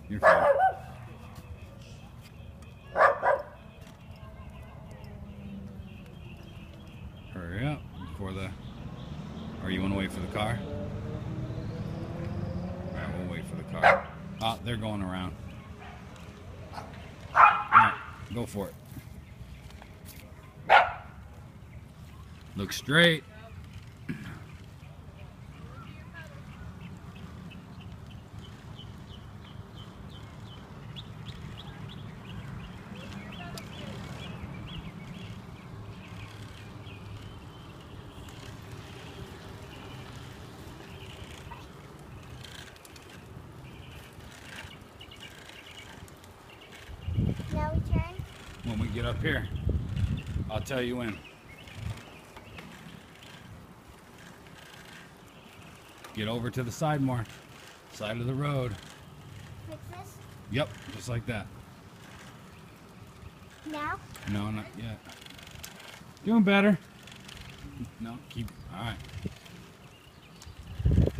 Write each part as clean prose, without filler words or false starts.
You're fine. Hurry up before the... Or you want to wait for the car? Alright, we'll wait for the car. Oh, they're going around. Alright, go for it. Look straight. Now we turn. When we get up here, I'll tell you when. Get over to the side more. Side of the road. Like this? Yep, just like that. Now? No, not yet. Doing better. No, keep. All right. Remember,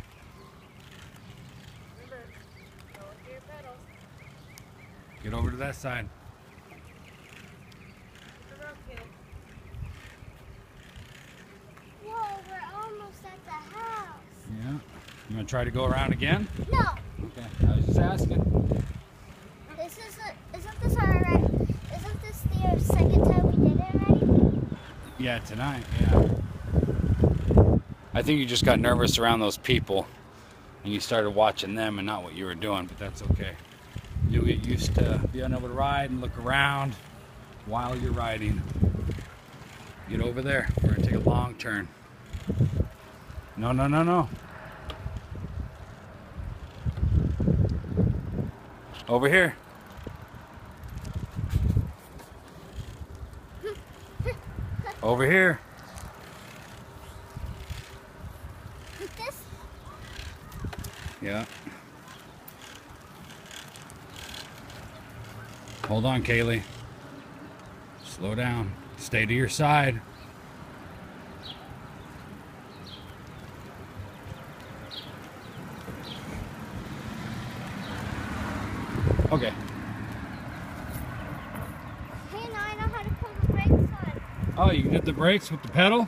go with your pedals. Get over to that side. The road, kid. Whoa, we're almost at the house. Yeah. You want to try to go around again? No. Okay. I was just asking. Isn't this alright? Isn't this the second time we did it already? Yeah, tonight. Yeah. I think you just got nervous around those people, and you started watching them and not what you were doing. But that's okay. You'll get used to being able to ride and look around while you're riding. Get over there. We're gonna take a long turn. No, no, no, no. Over here. Over here. Like this? Yeah. Hold on, Kaylee. Slow down. Stay to your side. Okay. Hey, now I know how to pull the brakes on. Oh, you did the brakes with the pedal?